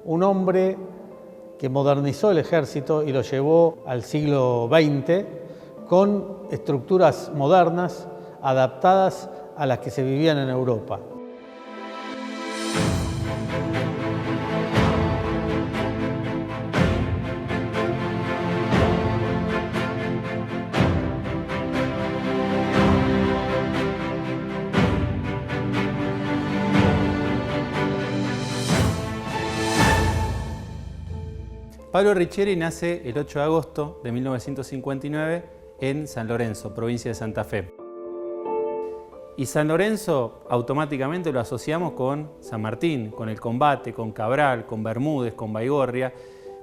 un hombre que modernizó el ejército y lo llevó al siglo XX con estructuras modernas adaptadas a las que se vivían en Europa. Pablo Riccieri nace el 8 de agosto de 1959 en San Lorenzo, provincia de Santa Fe. Y San Lorenzo automáticamente lo asociamos con San Martín, con el combate, con Cabral, con Bermúdez, con Baigorria.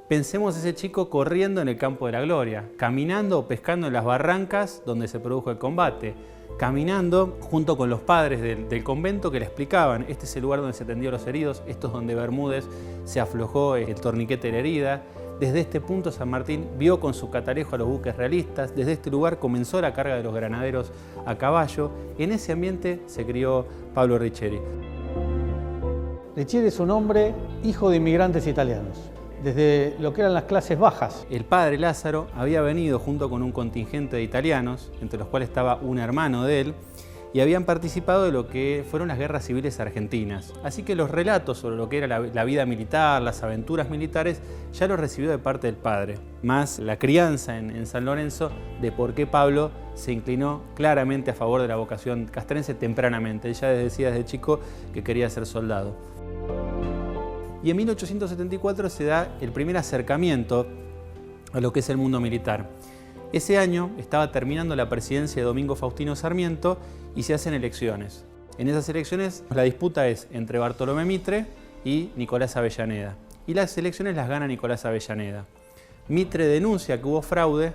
Pensemos ese chico corriendo en el campo de la gloria, caminando o pescando en las barrancas donde se produjo el combate, caminando junto con los padres del convento que le explicaban: este es el lugar donde se atendió a los heridos, esto es donde Bermúdez se aflojó el torniquete de la herida. Desde este punto San Martín vio con su catalejo a los buques realistas, desde este lugar comenzó la carga de los granaderos a caballo. En ese ambiente se crió Pablo Riccieri. Riccieri es un hombre hijo de inmigrantes italianos, desde lo que eran las clases bajas. El padre Lázaro había venido junto con un contingente de italianos, entre los cuales estaba un hermano de él, y habían participado de lo que fueron las guerras civiles argentinas. Así que los relatos sobre lo que era la vida militar, las aventuras militares, ya los recibió de parte del padre. Más la crianza en San Lorenzo de por qué Pablo se inclinó claramente a favor de la vocación castrense tempranamente. Él ya decía desde chico que quería ser soldado. Y en 1874 se da el primer acercamiento a lo que es el mundo militar. Ese año estaba terminando la presidencia de Domingo Faustino Sarmiento y se hacen elecciones. En esas elecciones la disputa es entre Bartolomé Mitre y Nicolás Avellaneda. Y las elecciones las gana Nicolás Avellaneda. Mitre denuncia que hubo fraude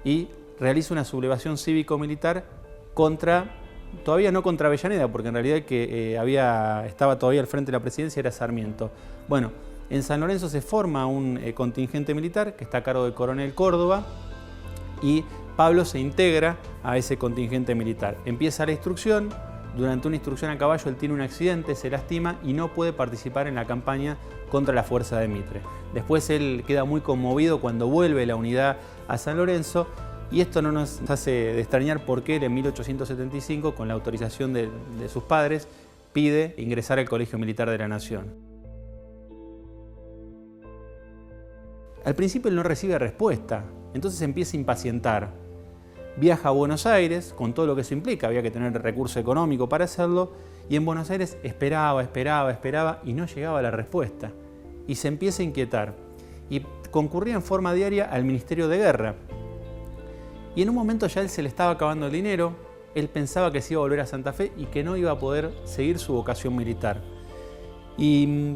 y realiza una sublevación cívico-militar todavía no contra Avellaneda, porque en realidad el que estaba todavía al frente de la presidencia era Sarmiento. Bueno, en San Lorenzo se forma un contingente militar que está a cargo del coronel Córdoba, y Pablo se integra a ese contingente militar. Empieza la instrucción. Durante una instrucción a caballo él tiene un accidente, se lastima y no puede participar en la campaña contra la fuerza de Mitre. Después él queda muy conmovido cuando vuelve la unidad a San Lorenzo, y esto no nos hace de extrañar porque él en 1875, con la autorización de sus padres, pide ingresar al Colegio Militar de la Nación. Al principio él no recibe respuesta. Entonces empieza a impacientar. Viaja a Buenos Aires, con todo lo que eso implica, había que tener recurso económico para hacerlo, y en Buenos Aires esperaba y no llegaba la respuesta. Y se empieza a inquietar. Y concurría en forma diaria al Ministerio de Guerra. Y en un momento ya él se le estaba acabando el dinero, él pensaba que se iba a volver a Santa Fe y que no iba a poder seguir su vocación militar. Y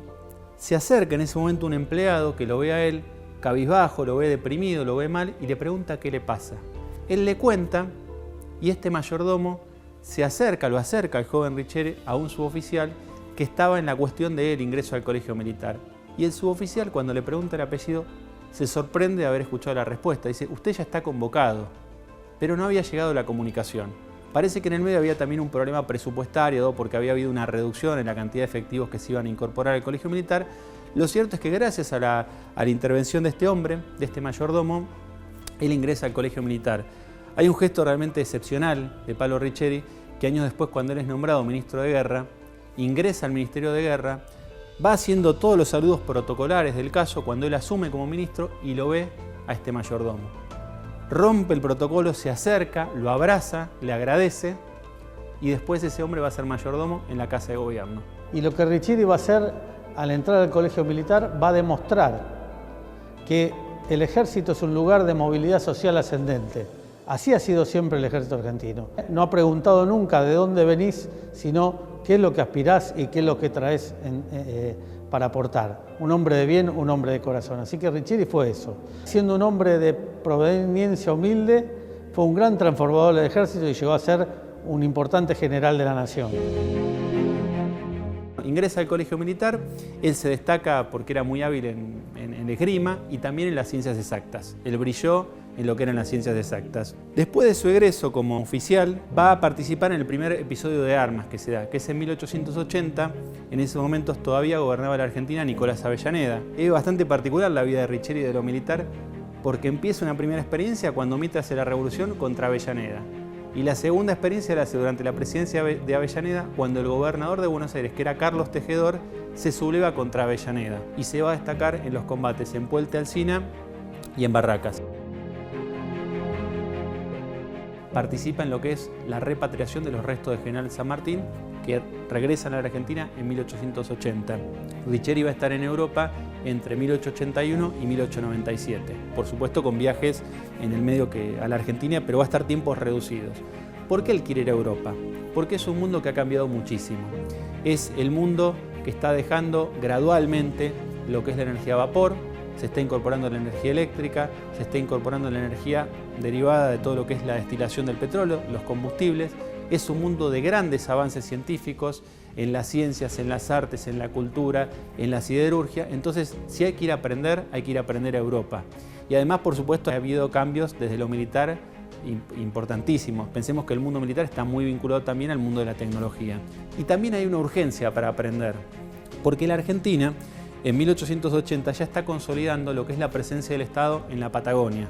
se acerca en ese momento un empleado que lo ve a él cabizbajo, lo ve deprimido, lo ve mal y le pregunta qué le pasa. Él le cuenta y este mayordomo lo acerca al joven Riccieri a un suboficial que estaba en la cuestión del ingreso al colegio militar. Y el suboficial, cuando le pregunta el apellido, se sorprende de haber escuchado la respuesta. Dice: usted ya está convocado, pero no había llegado la comunicación. Parece que en el medio había también un problema presupuestario, porque había habido una reducción en la cantidad de efectivos que se iban a incorporar al colegio militar. Lo cierto es que gracias a la intervención de este hombre, de este mayordomo, él ingresa al colegio militar. Hay un gesto realmente excepcional de Pablo Riccieri, que años después, cuando él es nombrado ministro de Guerra, ingresa al Ministerio de Guerra, va haciendo todos los saludos protocolares del caso cuando él asume como ministro y lo ve a este mayordomo. Rompe el protocolo, se acerca, lo abraza, le agradece y después ese hombre va a ser mayordomo en la Casa de Gobierno. Y lo que Riccieri va a hacer al entrar al colegio militar va a demostrar que el ejército es un lugar de movilidad social ascendente. Así ha sido siempre el ejército argentino. No ha preguntado nunca de dónde venís, sino qué es lo que aspirás y qué es lo que traes para aportar. Un hombre de bien, un hombre de corazón. Así que Riccieri fue eso. Siendo un hombre de proveniencia humilde, fue un gran transformador del ejército y llegó a ser un importante general de la nación. Ingresa al colegio militar, él se destaca porque era muy hábil en esgrima y también en las ciencias exactas. Él brilló en lo que eran las ciencias exactas. Después de su egreso como oficial, va a participar en el primer episodio de armas que se da, que es en 1880. En ese momento todavía gobernaba la Argentina Nicolás Avellaneda. Es bastante particular la vida de Riccieri de lo militar, porque empieza una primera experiencia cuando Mitre hace la revolución contra Avellaneda. Y la segunda experiencia la hace durante la presidencia de Avellaneda, cuando el gobernador de Buenos Aires, que era Carlos Tejedor, se subleva contra Avellaneda y se va a destacar en los combates en Puente Alsina y en Barracas. Participa en lo que es la repatriación de los restos del general San Martín, que regresan a la Argentina en 1880. Riccieri va a estar en Europa entre 1881 y 1897, por supuesto con viajes en el medio a la Argentina, pero va a estar tiempos reducidos. ¿Por qué él quiere ir a Europa? Porque es un mundo que ha cambiado muchísimo. Es el mundo que está dejando gradualmente lo que es la energía a vapor, se está incorporando la energía eléctrica, se está incorporando la energía derivada de todo lo que es la destilación del petróleo, los combustibles. Es un mundo de grandes avances científicos en las ciencias, en las artes, en la cultura, en la siderurgia. Entonces, si hay que ir a aprender a Europa. Y además, por supuesto, ha habido cambios desde lo militar importantísimos. Pensemos que el mundo militar está muy vinculado también al mundo de la tecnología. Y también hay una urgencia para aprender, porque la Argentina en 1880 ya está consolidando lo que es la presencia del Estado en la Patagonia.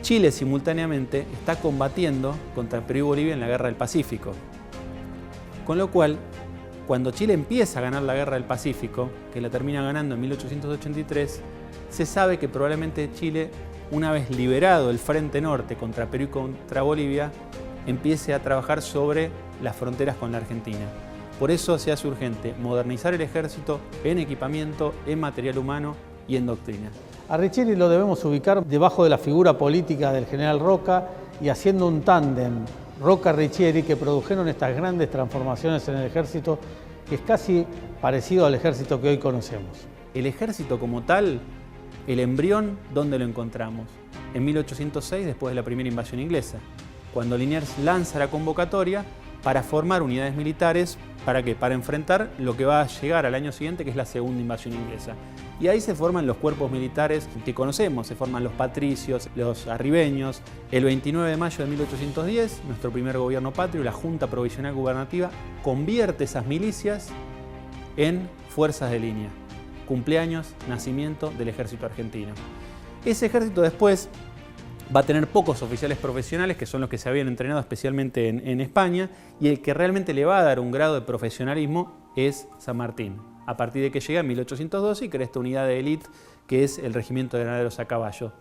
Chile simultáneamente está combatiendo contra Perú y Bolivia en la Guerra del Pacífico. Con lo cual, cuando Chile empieza a ganar la Guerra del Pacífico, que la termina ganando en 1883, se sabe que probablemente Chile, una vez liberado el Frente Norte contra Perú y contra Bolivia, empiece a trabajar sobre las fronteras con la Argentina. Por eso se hace urgente modernizar el ejército en equipamiento, en material humano y en doctrina. A Riccieri lo debemos ubicar debajo de la figura política del general Roca y haciendo un tándem Roca-Riccieri que produjeron estas grandes transformaciones en el ejército, que es casi parecido al ejército que hoy conocemos. El ejército como tal, el embrión, ¿dónde lo encontramos? En 1806, después de la primera invasión inglesa, cuando Liniers lanza la convocatoria para formar unidades militares. ¿Para qué? Para enfrentar lo que va a llegar al año siguiente, que es la segunda invasión inglesa. Y ahí se forman los cuerpos militares que conocemos, se forman los patricios, los arribeños. El 29 de mayo de 1810, nuestro primer gobierno patrio, la Junta Provisional Gubernativa, convierte esas milicias en fuerzas de línea. Cumpleaños, nacimiento del ejército argentino. Ese ejército después va a tener pocos oficiales profesionales, que son los que se habían entrenado especialmente en España, y el que realmente le va a dar un grado de profesionalismo es San Martín, a partir de que llega en 1812 y crea esta unidad de élite que es el Regimiento de Granaderos a Caballo.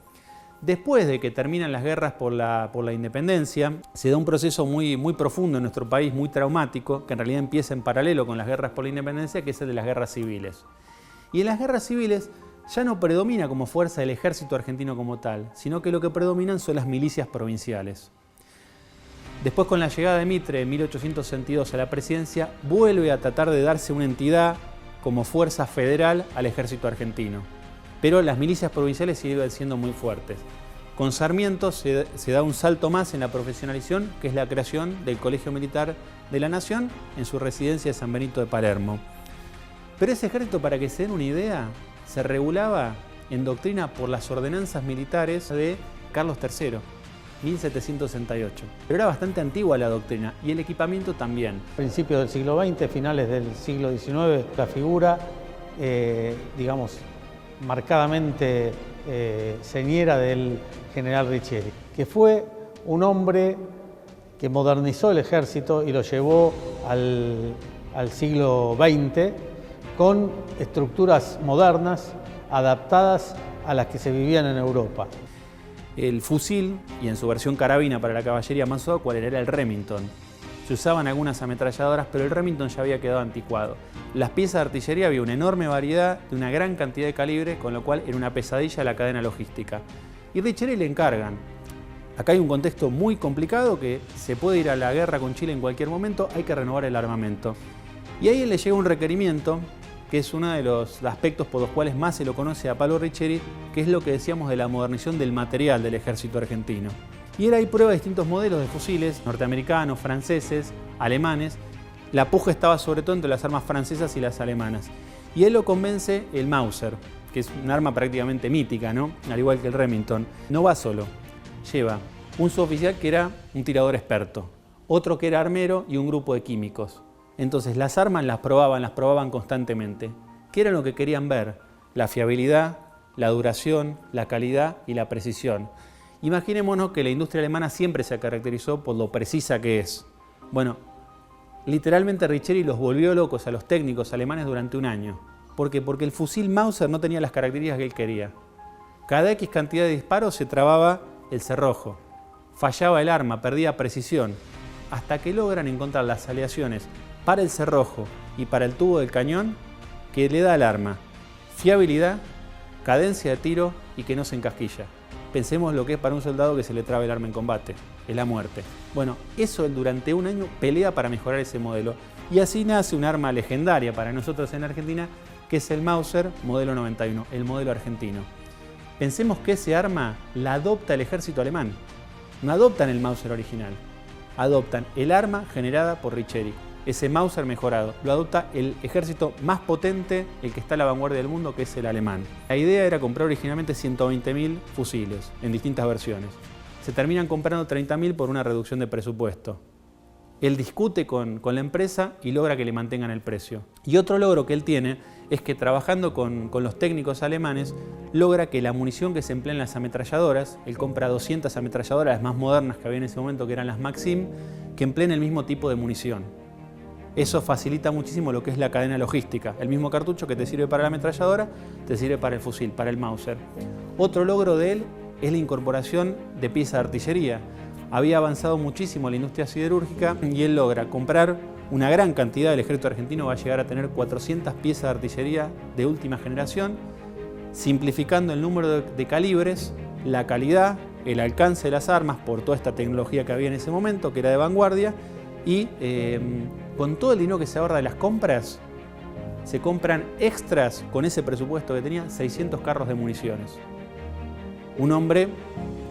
Después de que terminan las guerras por la independencia, se da un proceso muy profundo en nuestro país, muy traumático, que en realidad empieza en paralelo con las guerras por la independencia, que es el de las guerras civiles. Y en las guerras civiles ya no predomina como fuerza el ejército argentino como tal, sino que lo que predominan son las milicias provinciales. Después, con la llegada de Mitre en 1862 a la presidencia, vuelve a tratar de darse una entidad como fuerza federal al ejército argentino. Pero las milicias provinciales siguen siendo muy fuertes. Con Sarmiento se da un salto más en la profesionalización, que es la creación del Colegio Militar de la Nación en su residencia de San Benito de Palermo. Pero ese ejército, para que se den una idea, se regulaba en doctrina por las ordenanzas militares de Carlos III, 1768. Pero era bastante antigua la doctrina y el equipamiento también. Principios del siglo XX, finales del siglo XIX, la figura, digamos, marcadamente señera del general Riccieri, que fue un hombre que modernizó el ejército y lo llevó al siglo XX, con estructuras modernas adaptadas a las que se vivían en Europa. El fusil, y en su versión carabina para la caballería más ¿cuál era? Era el Remington. Se usaban algunas ametralladoras, pero el Remington ya había quedado anticuado. Las piezas de artillería había una enorme variedad de una gran cantidad de calibre, con lo cual era una pesadilla la cadena logística. Y Riccieri le encargan. Acá hay un contexto muy complicado, que se puede ir a la guerra con Chile en cualquier momento, hay que renovar el armamento. Y ahí le llega un requerimiento, que es uno de los aspectos por los cuales más se lo conoce a Palo Riccieri, que es lo que decíamos de la modernización del material del ejército argentino. Y él ahí prueba distintos modelos de fusiles, norteamericanos, franceses, alemanes. La puja estaba sobre todo entre las armas francesas y las alemanas. Y él lo convence el Mauser, que es un arma prácticamente mítica, ¿no? Al igual que el Remington. No va solo, lleva un suboficial que era un tirador experto, otro que era armero y un grupo de químicos. Entonces las armas las probaban constantemente. ¿Qué era lo que querían ver? La fiabilidad, la duración, la calidad y la precisión. Imaginémonos que la industria alemana siempre se caracterizó por lo precisa que es. Bueno, literalmente Richieri los volvió locos a los técnicos alemanes durante un año. ¿Por qué? Porque el fusil Mauser no tenía las características que él quería. Cada X cantidad de disparos se trababa el cerrojo, fallaba el arma, perdía precisión, hasta que logran encontrar las aleaciones para el cerrojo y para el tubo del cañón que le da al arma fiabilidad, cadencia de tiro y que no se encasquilla. Pensemos lo que es para un soldado que se le trabe el arma en combate, es la muerte. Bueno, eso él durante un año pelea para mejorar ese modelo y así nace un arma legendaria para nosotros en Argentina que es el Mauser modelo 91, el modelo argentino. Pensemos que ese arma la adopta el ejército alemán, no adoptan el Mauser original, adoptan el arma generada por Richieri. Ese Mauser mejorado lo adopta el ejército más potente, el que está a la vanguardia del mundo, que es el alemán. La idea era comprar originalmente 120.000 fusiles en distintas versiones. Se terminan comprando 30.000 por una reducción de presupuesto. Él discute con la empresa y logra que le mantengan el precio. Y otro logro que él tiene es que trabajando con los técnicos alemanes logra que la munición que se emplea en las ametralladoras, él compra 200 ametralladoras, las más modernas que había en ese momento, que eran las Maxim, que empleen el mismo tipo de munición. Eso facilita muchísimo lo que es la cadena logística. El mismo cartucho que te sirve para la ametralladora, te sirve para el fusil, para el Mauser. Otro logro de él es la incorporación de piezas de artillería. Había avanzado muchísimo la industria siderúrgica y él logra comprar una gran cantidad. El ejército argentino va a llegar a tener 400 piezas de artillería de última generación, simplificando el número de calibres, la calidad, el alcance de las armas por toda esta tecnología que había en ese momento, que era de vanguardia, y con todo el dinero que se ahorra de las compras, se compran extras con ese presupuesto que tenía 600 carros de municiones. Un hombre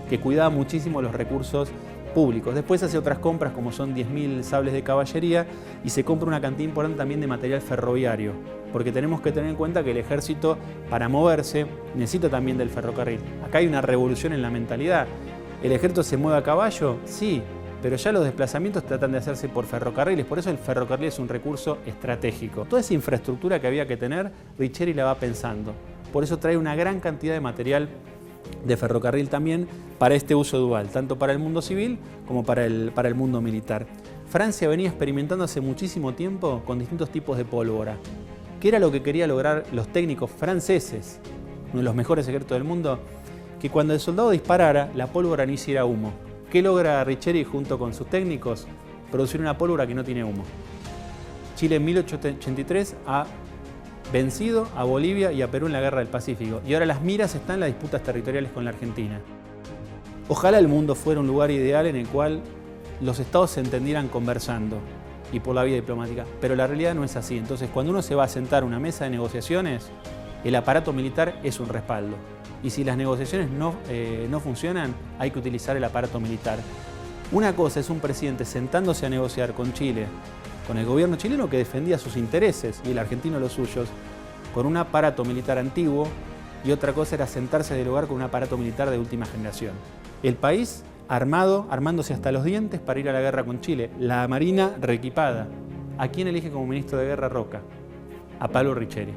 que cuidaba muchísimo los recursos públicos. Después hace otras compras como son 10.000 sables de caballería y se compra una cantidad importante también de material ferroviario, porque tenemos que tener en cuenta que el ejército para moverse necesita también del ferrocarril. Acá hay una revolución en la mentalidad. ¿El ejército se mueve a caballo? Sí, pero ya los desplazamientos tratan de hacerse por ferrocarriles, por eso el ferrocarril es un recurso estratégico. Toda esa infraestructura que había que tener, Richieri la va pensando. Por eso trae una gran cantidad de material de ferrocarril también para este uso dual, tanto para el mundo civil como para el mundo militar. Francia venía experimentando hace muchísimo tiempo con distintos tipos de pólvora. ¿Qué era lo que querían lograr los técnicos franceses, uno de los mejores ejércitos del mundo? Que cuando el soldado disparara, la pólvora no hiciera humo. ¿Qué logra Richieri junto con sus técnicos? Producir una pólvora que no tiene humo. Chile en 1883 ha vencido a Bolivia y a Perú en la Guerra del Pacífico. Y ahora las miras están en las disputas territoriales con la Argentina. Ojalá el mundo fuera un lugar ideal en el cual los estados se entendieran conversando y por la vía diplomática. Pero la realidad no es así. Entonces, cuando uno se va a sentar a una mesa de negociaciones, el aparato militar es un respaldo. Y si las negociaciones no funcionan, hay que utilizar el aparato militar. Una cosa es un presidente sentándose a negociar con Chile, con el gobierno chileno que defendía sus intereses y el argentino los suyos, con un aparato militar antiguo, y otra cosa era sentarse a dialogar con un aparato militar de última generación. El país armado, armándose hasta los dientes para ir a la guerra con Chile. La Marina reequipada. ¿A quién elige como ministro de guerra Roca? A Pablo Richieri.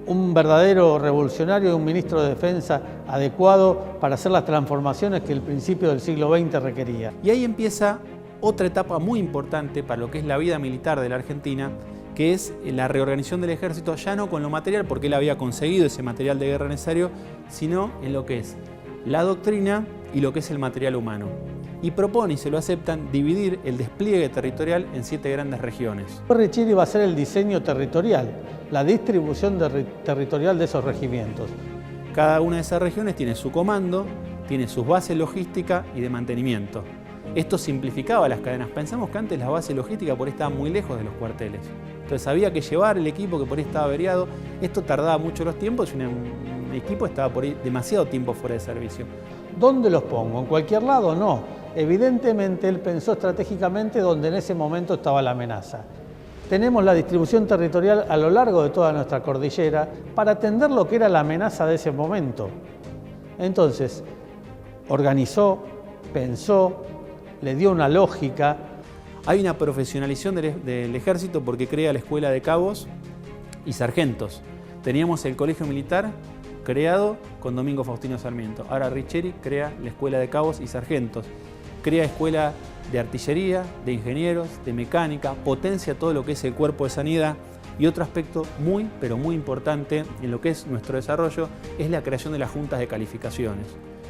Un verdadero revolucionario y un ministro de Defensa adecuado para hacer las transformaciones que el principio del siglo XX requería. Y ahí empieza otra etapa muy importante para lo que es la vida militar de la Argentina, que es la reorganización del ejército, ya no con lo material, porque él había conseguido ese material de guerra necesario, sino en lo que es la doctrina y lo que es el material humano. Y propone, y se lo aceptan, dividir el despliegue territorial en 7 grandes regiones. Richieri va a ser el diseño territorial, la distribución territorial de esos regimientos. Cada una de esas regiones tiene su comando, tiene sus bases logísticas y de mantenimiento. Esto simplificaba las cadenas. Pensamos que antes las bases logísticas por ahí estaban muy lejos de los cuarteles. Entonces había que llevar el equipo que por ahí estaba averiado. Esto tardaba mucho los tiempos y un equipo estaba por ahí demasiado tiempo fuera de servicio. ¿Dónde los pongo? ¿En cualquier lado? No. Evidentemente él pensó estratégicamente donde en ese momento estaba la amenaza. tenemos la distribución territorial a lo largo de toda nuestra cordillera para atender lo que era la amenaza de ese momento. Entonces, organizó, pensó, le dio una lógica. Hay una profesionalización del ejército porque crea la escuela de cabos y sargentos. Teníamos el colegio militar creado con Domingo Faustino Sarmiento. Ahora Riccieri crea la escuela de cabos y sargentos. Crea escuela de artillería, de ingenieros, de mecánica, potencia todo lo que es el cuerpo de sanidad. Y otro aspecto muy, pero muy importante en lo que es nuestro desarrollo es la creación de las juntas de calificaciones.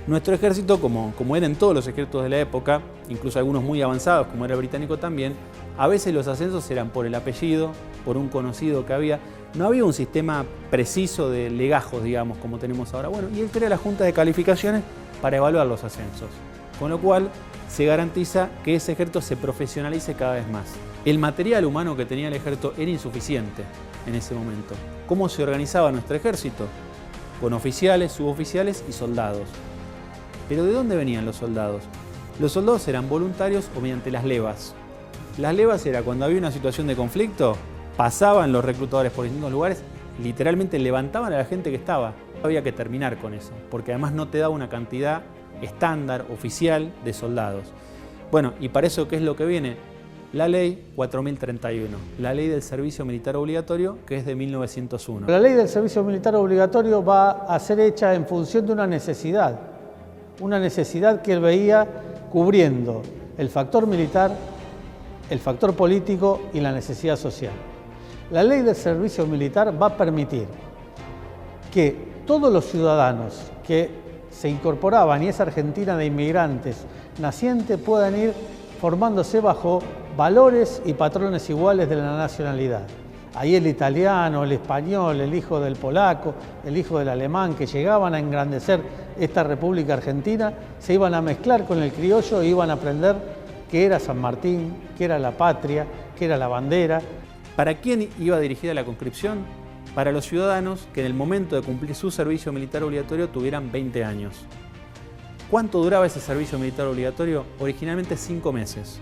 Nuestro ejército, como eran todos los ejércitos de la época, incluso algunos muy avanzados, como era el británico también, a veces los ascensos eran por el apellido, por un conocido que había. No había un sistema preciso de legajos, digamos, como tenemos ahora. Bueno, y él crea la junta de calificaciones para evaluar los ascensos, con lo cual se garantiza que ese ejército se profesionalice cada vez más. El material humano que tenía el ejército era insuficiente en ese momento. ¿Cómo se organizaba nuestro ejército? Con oficiales, suboficiales y soldados. ¿Pero de dónde venían los soldados? Los soldados eran voluntarios o mediante las levas. Las levas era cuando había una situación de conflicto, pasaban los reclutadores por distintos lugares, literalmente levantaban a la gente que estaba. Había que terminar con eso, porque además no te daba una cantidad estándar, oficial, de soldados. Bueno, y para eso, ¿qué es lo que viene? La ley 4031, la ley del servicio militar obligatorio, que es de 1901. La ley del servicio militar obligatorio va a ser hecha en función de una necesidad que él veía cubriendo el factor militar, el factor político y la necesidad social. La ley del servicio militar va a permitir que todos los ciudadanos que se incorporaban, y esa Argentina de inmigrantes nacientes, puedan ir formándose bajo valores y patrones iguales de la nacionalidad. Ahí el italiano, el español, el hijo del polaco, el hijo del alemán, que llegaban a engrandecer esta República Argentina, se iban a mezclar con el criollo e iban a aprender qué era San Martín, qué era la patria, qué era la bandera. ¿Para quién iba dirigida la conscripción? Para los ciudadanos que en el momento de cumplir su servicio militar obligatorio tuvieran 20 años. ¿Cuánto duraba ese servicio militar obligatorio? Originalmente 5 meses.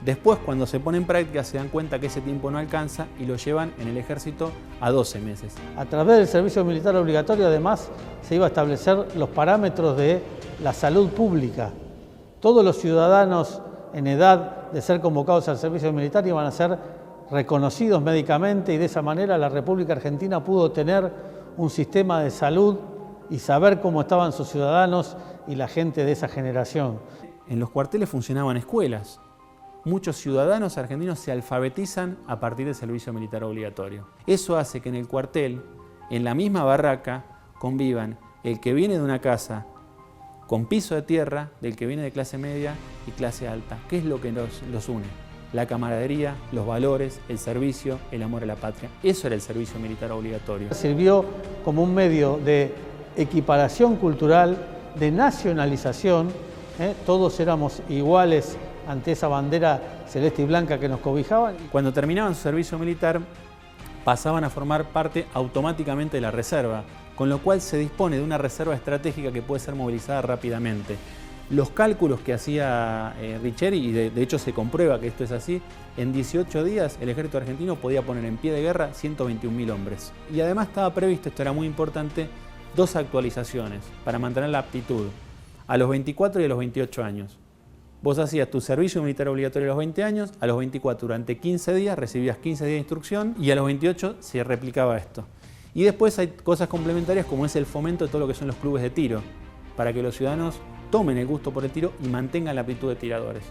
Después, cuando se pone en práctica, se dan cuenta que ese tiempo no alcanza y lo llevan en el ejército a 12 meses. A través del servicio militar obligatorio, además, se iba a establecer los parámetros de la salud pública. Todos los ciudadanos en edad de ser convocados al servicio militar iban a ser reconocidos médicamente, y de esa manera la República Argentina pudo tener un sistema de salud y saber cómo estaban sus ciudadanos y la gente de esa generación. En los cuarteles funcionaban escuelas. Muchos ciudadanos argentinos se alfabetizan a partir del servicio militar obligatorio. Eso hace que en el cuartel, en la misma barraca, convivan el que viene de una casa con piso de tierra del que viene de clase media y clase alta. ¿Qué es lo que los une? La camaradería, los valores, el servicio, el amor a la patria. Eso era el servicio militar obligatorio. Sirvió como un medio de equiparación cultural, de nacionalización. Todos éramos iguales ante esa bandera celeste y blanca que nos cobijaban. Cuando terminaban su servicio militar, pasaban a formar parte automáticamente de la reserva, con lo cual se dispone de una reserva estratégica que puede ser movilizada rápidamente. Los cálculos que hacía Riccieri, y de hecho se comprueba que esto es así, en 18 días el ejército argentino podía poner en pie de guerra 121.000 hombres. Y además estaba previsto, esto era muy importante, 2 actualizaciones para mantener la aptitud, a los 24 y a los 28 años. Vos hacías tu servicio militar obligatorio a los 20 años, a los 24 durante 15 días recibías 15 días de instrucción y a los 28 se replicaba esto. Y después hay cosas complementarias como es el fomento de todo lo que son los clubes de tiro, para que los ciudadanos tomen el gusto por el tiro y mantengan la aptitud de tiradores.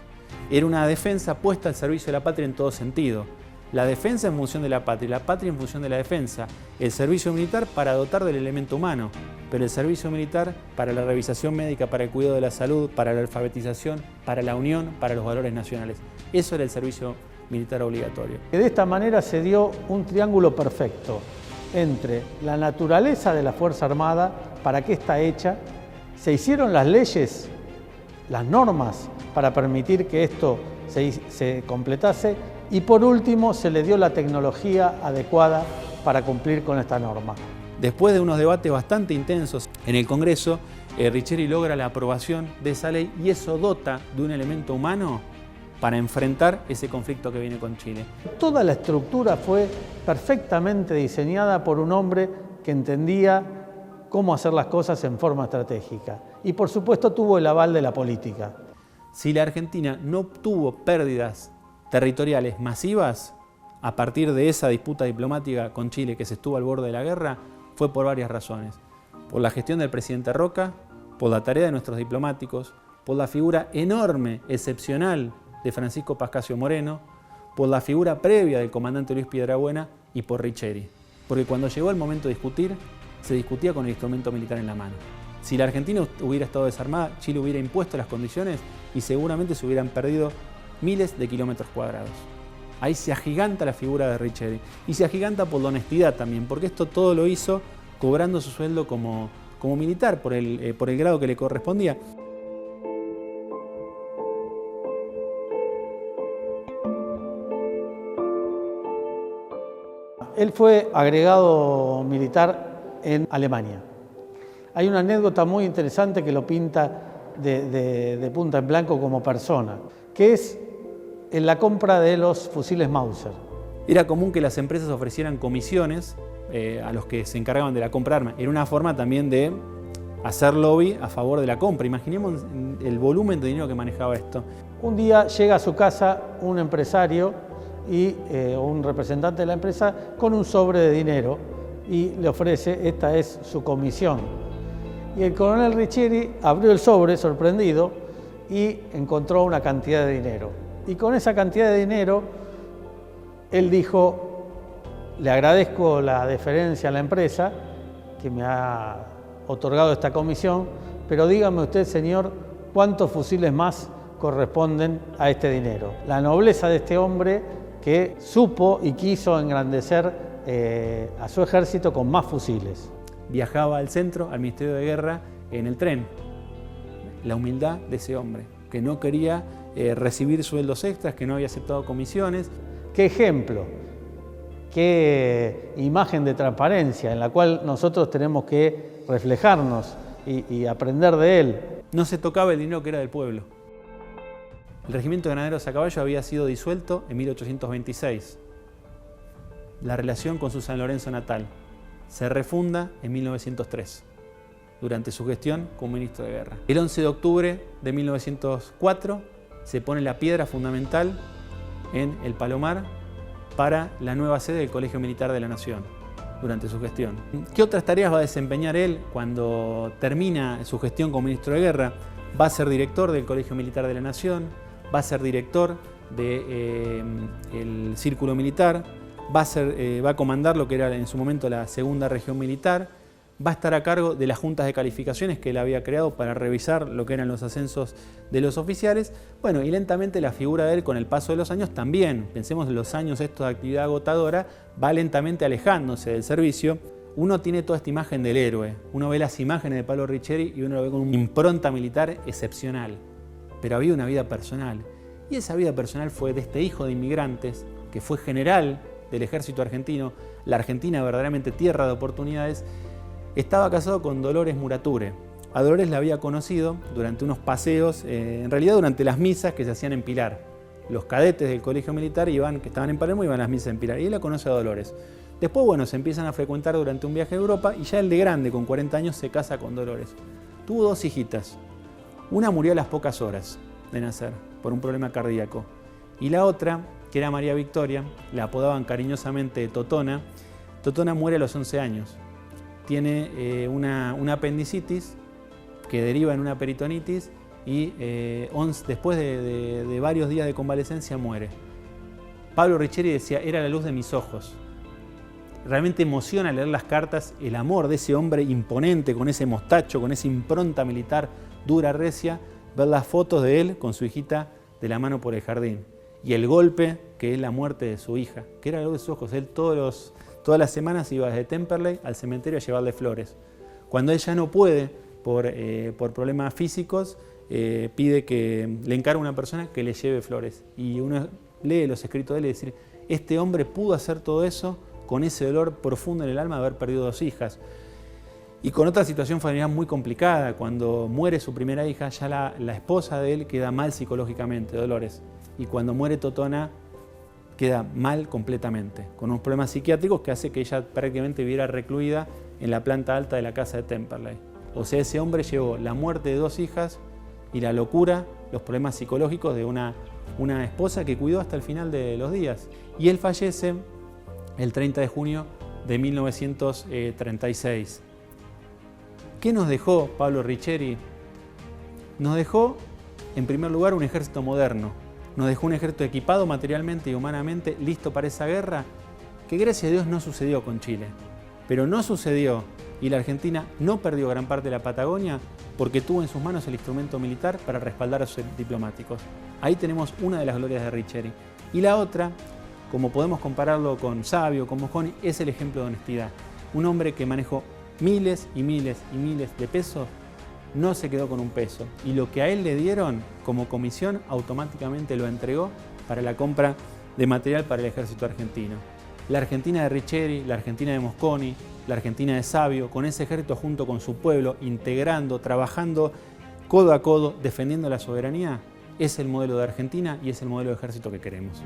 Era una defensa puesta al servicio de la patria en todo sentido. La defensa en función de la patria en función de la defensa. El servicio militar para dotar del elemento humano, pero el servicio militar para la revisación médica, para el cuidado de la salud, para la alfabetización, para la unión, para los valores nacionales. Eso era el servicio militar obligatorio. De esta manera se dio un triángulo perfecto entre la naturaleza de la Fuerza Armada, para qué está hecha, se hicieron las leyes, las normas para permitir que esto se completase, y por último se le dio la tecnología adecuada para cumplir con esta norma. Después de unos debates bastante intensos en el Congreso, Riccieri logra la aprobación de esa ley y eso dota de un elemento humano para enfrentar ese conflicto que viene con Chile. Toda la estructura fue perfectamente diseñada por un hombre que entendía cómo hacer las cosas en forma estratégica. Y por supuesto tuvo el aval de la política. Si la Argentina no obtuvo pérdidas territoriales masivas a partir de esa disputa diplomática con Chile que se estuvo al borde de la guerra, fue por varias razones. Por la gestión del presidente Roca, por la tarea de nuestros diplomáticos, por la figura enorme, excepcional de Francisco Pascasio Moreno, por la figura previa del comandante Luis Piedrabuena y por Riccheri. Porque cuando llegó el momento de discutir, se discutía con el instrumento militar en la mano. Si la Argentina hubiera estado desarmada, Chile hubiera impuesto las condiciones y seguramente se hubieran perdido miles de kilómetros cuadrados. Ahí se agiganta la figura de Riccheri y se agiganta por la honestidad también, porque esto todo lo hizo cobrando su sueldo como militar por el grado que le correspondía. Él fue agregado militar en Alemania. Hay una anécdota muy interesante que lo pinta de punta en blanco como persona, que es en la compra de los fusiles Mauser. Era común que las empresas ofrecieran comisiones a los que se encargaban de la compra de armas. Era una forma también de hacer lobby a favor de la compra. Imaginemos el volumen de dinero que manejaba esto. Un día llega a su casa un empresario y un representante de la empresa con un sobre de dinero y le ofrece, esta es su comisión. Y el coronel Riccheri abrió el sobre sorprendido y encontró una cantidad de dinero. Y con esa cantidad de dinero, él dijo, le agradezco la deferencia a la empresa que me ha otorgado esta comisión, pero dígame usted, señor, ¿cuántos fusiles más corresponden a este dinero? La nobleza de este hombre que supo y quiso engrandecer a su ejército con más fusiles. Viajaba al centro, al Ministerio de Guerra, en el tren. La humildad de ese hombre, que no quería recibir sueldos extras, que no había aceptado comisiones. ¡Qué ejemplo! ¡Qué imagen de transparencia en la cual nosotros tenemos que reflejarnos y aprender de él! No se tocaba el dinero que era del pueblo. El regimiento de granaderos a caballo había sido disuelto en 1826. La relación con su San Lorenzo natal se refunda en 1903, durante su gestión como ministro de Guerra. El 11 de octubre de 1904 se pone la piedra fundamental en el Palomar para la nueva sede del Colegio Militar de la Nación, durante su gestión. ¿Qué otras tareas va a desempeñar él cuando termina su gestión como ministro de Guerra? Va a ser director del Colegio Militar de la Nación, va a ser director del Círculo Militar, va a comandar lo que era en su momento la Segunda Región Militar, va a estar a cargo de las juntas de calificaciones que él había creado para revisar lo que eran los ascensos de los oficiales. Bueno, y lentamente la figura de él con el paso de los años también, pensemos en los años estos de actividad agotadora, va lentamente alejándose del servicio. Uno tiene toda esta imagen del héroe, uno ve las imágenes de Pablo Riccheri y uno lo ve con una impronta militar excepcional, pero había una vida personal. Y esa vida personal fue de este hijo de inmigrantes, que fue general del ejército argentino, la Argentina verdaderamente tierra de oportunidades. Estaba casado con Dolores Murature. A Dolores la había conocido durante unos paseos, en realidad durante las misas que se hacían en Pilar. Los cadetes del colegio militar que estaban en Palermo iban a las misas en Pilar, y él la conoce a Dolores. Después, bueno, se empiezan a frecuentar durante un viaje a Europa y ya el de grande, con 40 años, se casa con Dolores. Tuvo dos hijitas. Una murió a las pocas horas de nacer por un problema cardíaco. Y la otra, que era María Victoria, la apodaban cariñosamente Totona. Totona muere a los 11 años. Tiene una apendicitis que deriva en una peritonitis y después de varios días de convalecencia muere. Pablo Riccheri decía, era la luz de mis ojos. Realmente emociona leer las cartas, el amor de ese hombre imponente, con ese mostacho, con esa impronta militar dura, recia, ver las fotos de él con su hijita de la mano por el jardín. Y el golpe, que es la muerte de su hija, que era la luz de sus ojos. Él todas las semanas iba desde Temperley al cementerio a llevarle flores. Cuando él ya no puede, por problemas físicos, pide que le encargue a una persona que le lleve flores. Y uno lee los escritos de él y dice, este hombre pudo hacer todo eso con ese dolor profundo en el alma de haber perdido dos hijas. Y con otra situación familiar muy complicada, cuando muere su primera hija, ya la esposa de él queda mal psicológicamente, Dolores. Y cuando muere Totona, queda mal completamente, con unos problemas psiquiátricos que hace que ella prácticamente viviera recluida en la planta alta de la casa de Temperley. O sea, ese hombre llevó la muerte de 2 hijas y la locura, los problemas psicológicos de una esposa que cuidó hasta el final de los días. Y él fallece el 30 de junio de 1936. ¿Qué nos dejó Pablo Riccieri? Nos dejó, en primer lugar, un ejército moderno. Nos dejó un ejército equipado materialmente y humanamente, listo para esa guerra, que gracias a Dios no sucedió con Chile. Pero no sucedió y la Argentina no perdió gran parte de la Patagonia porque tuvo en sus manos el instrumento militar para respaldar a sus diplomáticos. Ahí tenemos una de las glorias de Riccieri. Y la otra, como podemos compararlo con Savio, con Mosconi, es el ejemplo de honestidad. Un hombre que manejó miles y miles y miles de pesos, no se quedó con un peso. Y lo que a él le dieron como comisión, automáticamente lo entregó para la compra de material para el ejército argentino. La Argentina de Riccieri, la Argentina de Mosconi, la Argentina de Savio, con ese ejército junto con su pueblo, integrando, trabajando codo a codo, defendiendo la soberanía, es el modelo de Argentina y es el modelo de ejército que queremos.